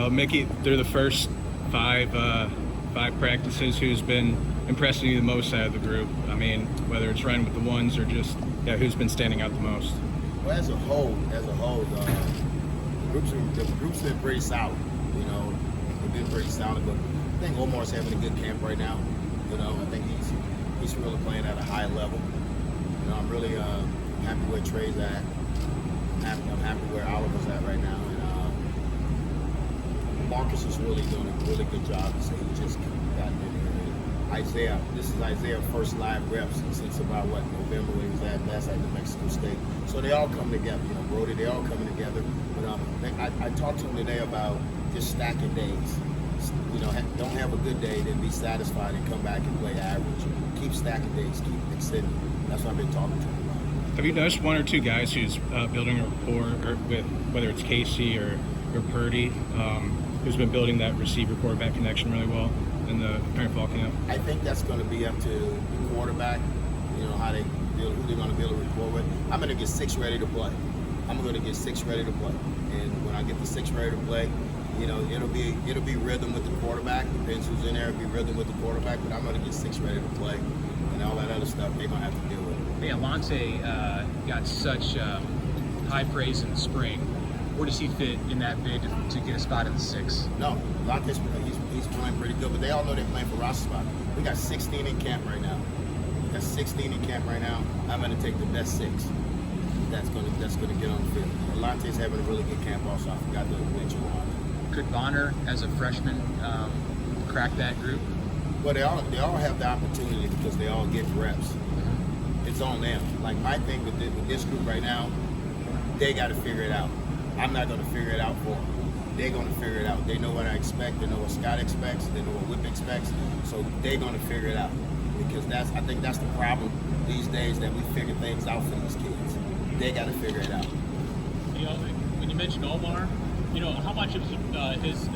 Well, Mickey, through the first five practices, who's been impressing you the most out of the group? I mean, whether it's running with the ones or just who's been standing out the most? Well, as a whole, the group's been pretty solid. You know, they've been pretty solid. But I think Omar's having a good camp right now. You know, I think he's really playing at a high level. You know, I'm really happy where Trey's at. I'm happy where Oliver's at right now. And Marcus is really doing a really good job. So he just got in there. Isaiah, this is Isaiah's first live reps since about November when he was last at New Mexico State. So they all come together, you know, Brody, they all coming together. But I talked to him today about just stacking days. You know, don't have a good day, then be satisfied and come back and play average. Keep stacking days, keep extending. That's what I've been talking to him about. Have you noticed one or two guys who's building a rapport with, whether it's Casey or Purdy, who's been building that receiver-quarterback connection really well in the current fall camp? I think that's going to be up to the quarterback, you know, who they're going to build a rapport with. I'm going to get 6 ready to play. And when I get the 6 ready to play, you know, it'll be rhythm with the quarterback. Depends who's in there. It'll be rhythm with the quarterback, but I'm going to get 6 ready to play. And all that other stuff they're going to have to deal with. Hey, Alontae got such high praise in the spring. Where does he fit in that bid to get a spot in the 6? No, Alontae's he's playing pretty good, but they all know they're playing for roster spot. We got 16 in camp right now. I'm going to take the best 6. That's going to get on the field. Alontae's having a really good camp also. I forgot to mention Alontae. Could Bonner, as a freshman, crack that group? Well, they all have the opportunity because they all get reps. It's on them. Like my thing with this group right now, they got to figure it out. I'm not going to figure it out for them. They're going to figure it out. They know what I expect. They know what Scott expects. They know what Whip expects. So they're going to figure it out. Because I think that's the problem these days, that we figure things out for these kids. They got to figure it out. You know, when you mentioned Omar, you know, how much of his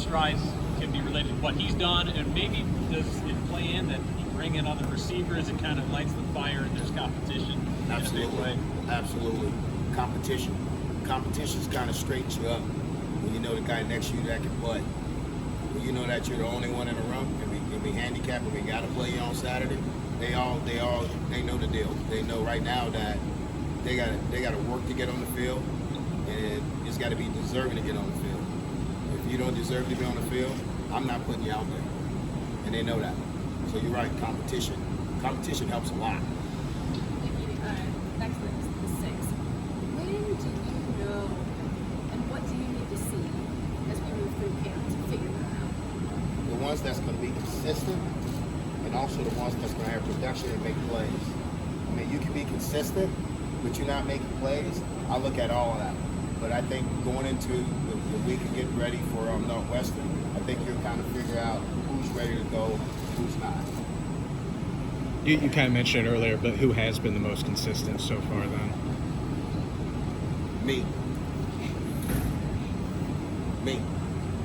strides can be related to what he's done, and maybe does it play in that you bring in other receivers and kind of lights the fire and there's competition? Absolutely. Absolutely. Competition's kind of straightens you up when you know the guy next to you that can play. When you know that you're the only one in the room and we handicapped and we got to play you on Saturday, they know the deal. They know right now that they got to work to get on the field, and it's got to be deserving to get on the field. If you don't deserve to be on the field, I'm not putting you out there, and they know that. So you're right, competition helps a lot. Back to the 6. When do you know, and what do you need to see as we move through camp to figure that out? The ones that's going to be consistent, and also the ones that's going to have production and make plays. I mean, you can be consistent, but you're not making plays. I look at all of that. But I think going into the week and getting ready for Northwestern, I think you'll kind of figure out who's ready to go, who's not. You kind of mentioned it earlier, but who has been the most consistent so far then? Me.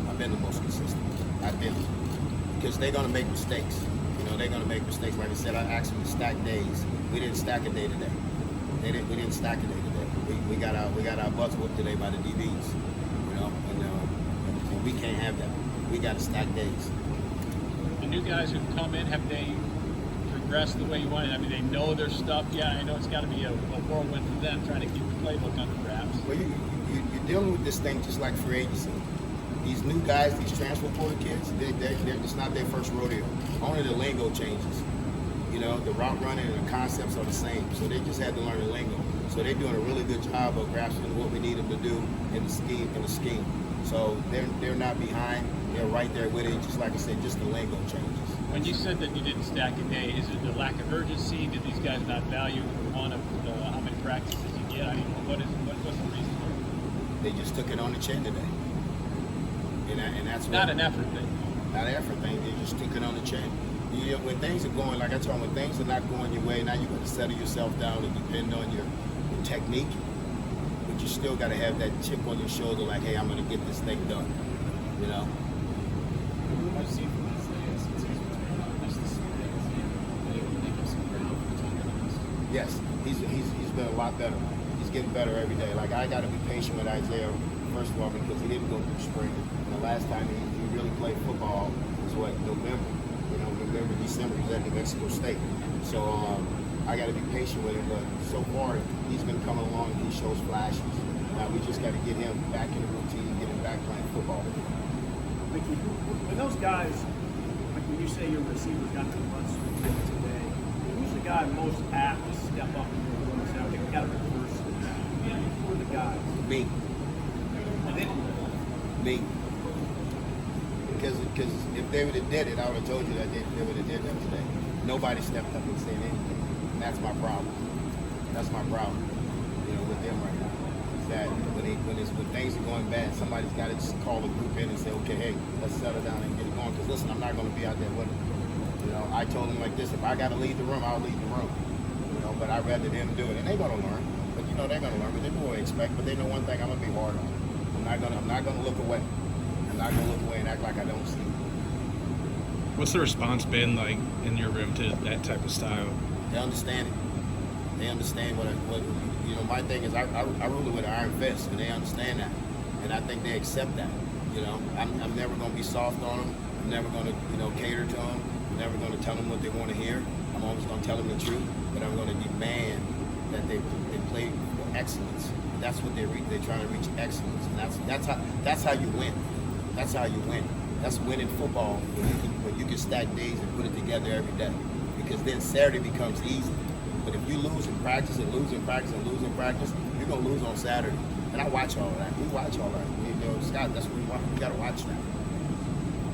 I've been the most consistent. I've been. Because they're going to make mistakes. You know, they're going to make mistakes. Like I said, I asked them to stack days. We didn't stack a day today. We didn't stack a day today. We got our butts whooped today by the DBs. You know, and we can't have that. We got to stack days. The new guys who come in, have they progressed the way you wanted? I mean, they know their stuff. Yeah, I know it's got to be a whirlwind for them trying to keep the playbook under wraps. Well, you're dealing with this thing just like free agency. These new guys, these transfer portal kids, it's not their first rodeo. Only the lingo changes. You know, the route running and the concepts are the same. So they just had to learn the lingo. So they're doing a really good job of grasping what we need them to do in the scheme. So they're not behind. They're right there with it. Just like I said, just the lingo changes. When you said that you didn't stack a day, is it the lack of urgency? Did these guys not value one of how many practices you get? I mean, what's the reason for it? They just took it on the chin today. And that's not an effort thing. Not an effort thing. They just took it on the chin. You know, when things are going, like I told them, when things are not going your way, now you got to settle yourself down and depend on your technique. But you still got to have that chip on your shoulder, like, hey, I'm going to get this thing done. You know. Yes, he's been a lot better. He's getting better every day. Like, I got to be patient with Isaiah first of all, because he didn't go through spring. And the last time he really played football was November. November, December, he was at New Mexico State. So I got to be patient with him. But so far, he's been coming along. He shows flashes. Now we just got to get him back in the routine, get him back playing football. Mickey, when those guys, like when you say your receivers got the runs today, who's the guy most apt to step up in your room and say, okay, we got to reverse this? Who are the guys? Me. And then, Me. Because if they would have did it, I would have told you that they would have did that today. Nobody stepped up and said anything. And that's my problem. That's my problem, with them right now. Is that when things are going bad, somebody's got to just call a group in and say, okay, hey, let's settle down and get it going. Because listen, I'm not going to be out there with them. I told them like this: if I got to leave the room, I'll leave the room. But I'd rather them do it, and they're going to learn. But they're going to learn. But they know what they expect. But they know one thing: I'm going to be hard on them. I'm not going to look away. I'm not going to look away and act like I don't see. What's the response been like in your room to that type of style? They understand it. They understand what my thing is. I rule it with an iron fist, and they understand that, and I think they accept that. I'm never going to be soft on them. I'm never going to cater to them. I'm never going to tell them what they want to hear. I'm always going to tell them the truth, but I'm going to demand that they play for excellence. That's what they're trying to reach excellence, and that's how you win. That's how you win. That's winning football when you can stack days and put it together every day. Because then Saturday becomes easy. But if you lose in practice and lose in practice and lose in practice, you're gonna lose on Saturday. And I watch all of that. We watch all that. Scott, that's what we want. We gotta watch that.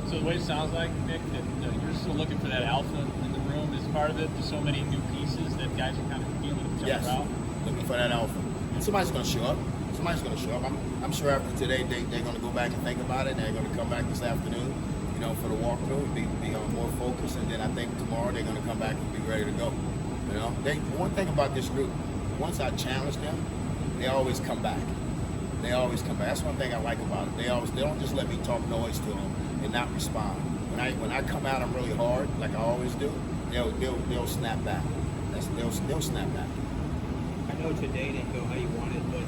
So the way it sounds like, Nick, that you're still looking for that alpha in the room is part of it. There's so many new pieces that guys are kind of feeling each other out. Looking for that alpha. And somebody's gonna show up. Somebody's going to show up. I'm sure after today they're going to go back and think about it. And they're going to come back this afternoon, for the walkthrough and be more focused. And then I think tomorrow they're going to come back and be ready to go. One thing about this group, once I challenge them, they always come back. They always come back. That's one thing I like about it. They don't just let me talk noise to them and not respond. When I come at them really hard, like I always do, they'll snap back. They'll snap back. I know today didn't go how you wanted, but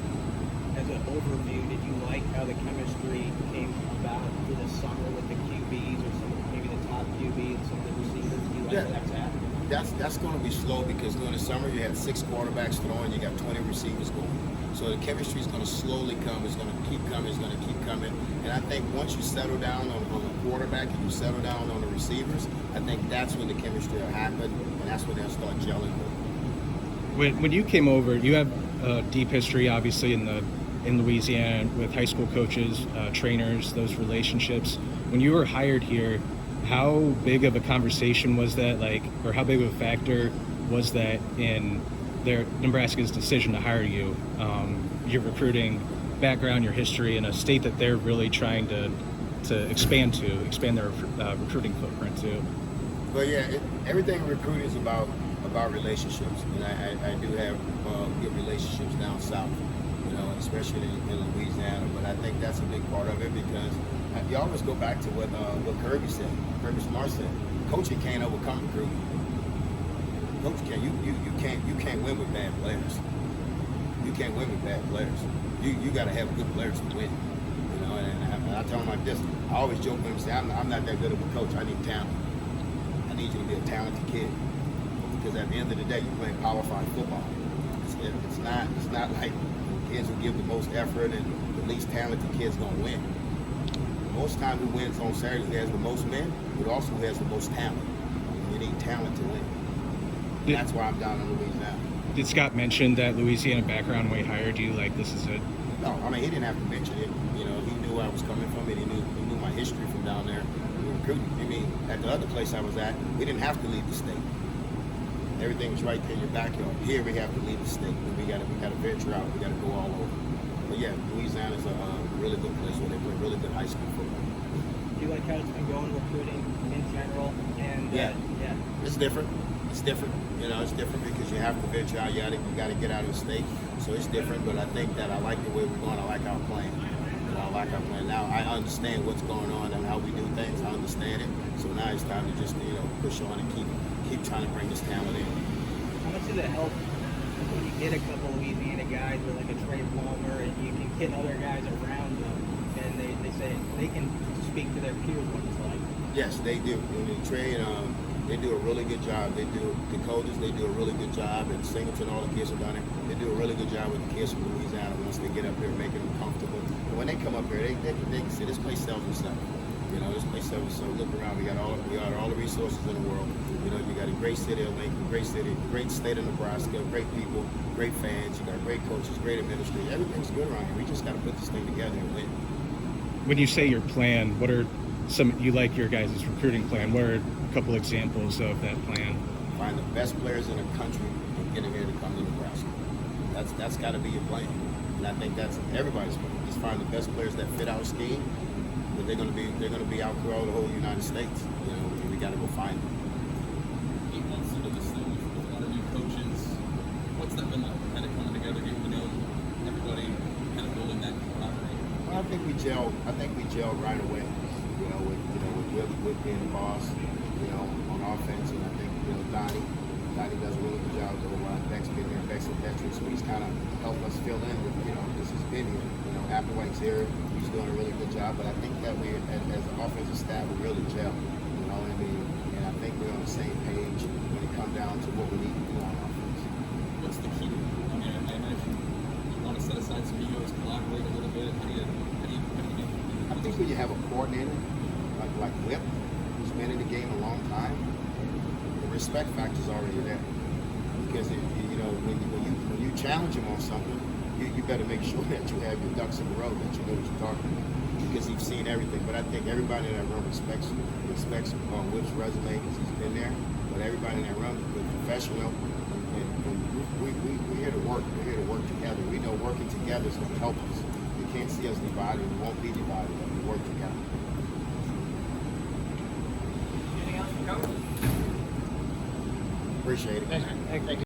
as an overview, did you like how the chemistry came about through the summer with the QBs or maybe the top QB and some of the receivers? Do you like that's happening? That's going to be slow because during the summer you had 6 quarterbacks throwing, you got 20 receivers going. So the chemistry is going to slowly come. It's going to keep coming. It's going to keep coming. And I think once you settle down on the quarterback and you settle down on the receivers, I think that's when the chemistry will happen, and that's when they'll start gelling. When you came over, you have a deep history, obviously, in Louisiana with high school coaches, trainers, those relationships. When you were hired here, how big of a conversation was that, or how big of a factor was that in Nebraska's decision to hire you? Your recruiting background, your history in a state that they're really trying to expand their recruiting footprint to. Well, yeah, everything in recruiting is about relationships, and I do have good relationships down south, especially in Louisiana. But I think that's a big part of it because you always go back to what Kirby said. Kirby Smart said, "Coaching can't overcome recruiting. Coach can't. You can't win with bad players. You can't win with bad players. You got to have good players to win. And I tell them like this. I always joke with them and say, I'm not that good of a coach. I need talent. I need you to be a talented kid." Because at the end of the day, you're playing Power 5 football. It's not like kids who give the most effort and the least talented kids gonna win. Most time who wins on Saturday, who has the most men, but also who has the most talent. You need talent to win. And that's why I'm down in Louisiana. Did Scott mention that Louisiana background when he hired you? This is it? No, I mean he didn't have to mention it. He knew where I was coming from, and he knew my history from down there recruiting. I mean, at the other place I was at, we didn't have to leave the state. Everything was right there in your backyard. Here we have to leave the state. We got to venture out. We got to go all over. But yeah, Louisiana is a really good place where they play really good high school football. Do you like how it's been going recruiting in general? And yeah, it's different. It's different. It's different because you have to venture out. You got to get out of the state. So it's different. But I think that I like the way we're going. I like our playing. I like our playing. Now I understand what's going on and how we do things. I understand it. So now it's time to just push on and keep trying to bring this talent in. How much did it help when you get a couple of Louisiana guys with like a Trey Palmer, and you can get other guys around them, and they say they can speak to their peers what it's like. Yes, they do. I mean, Trey and they do a really good job. They do the coaches. They do a really good job. And Singleton, all the kids have done it. They do a really good job with the kids from Louisiana once they get up here, making them comfortable. And when they come up here, they can see this place sells itself. You know, this place sells itself. Look around. We got all the resources in the world. You know, you got a great city of Lincoln, great city, great state of Nebraska, great people, great fans. You got great coaches, great administrators. Everything's good around here. We just got to put this thing together and win. When you say your plan, what are some, you like your guys' recruiting plan, what are a couple examples of that plan? Find the best players in the country and get them here to come to Nebraska. That's got to be your plan, and I think that's everybody's plan. Just find the best players that fit our scheme. But they're going to be out throughout the whole United States. You know, we got to go find them. 8 months into this thing with a lot of new coaches, what's that been like? Kind of coming together, getting to know everybody, kind of building that camaraderie. Well, I think we gelled right away. You know, with being the boss, you know, on offense, and I think Donnie does a really good job with the whole line. Beck's been there, Beck's a veteran, so he's kind of helped us fill in with this has been here. You know, Applewhite's here, he's doing a really good job. But I think that we, as an offensive staff, we really gel. You know, and I think we're on the same page when it comes down to what we need to do on offense. What's the key? I mean, I imagine you want to set aside some egos, collaborate a little bit. How do you do? I think when you have a coordinator like Whip, who's been in the game a long time, the respect factor's already there. Because when you challenge him on something, you better make sure that you have your ducks in a row, that you know what you're talking about. Because you've seen everything. But I think everybody in that room respects Whip's resume because he's been there. But everybody in that room is professional. And we're here to work. We're here to work together. We know working together is going to help us. You can't see us divided. We won't be divided. We work together. Anything else for Coach? Appreciate it. Thank you.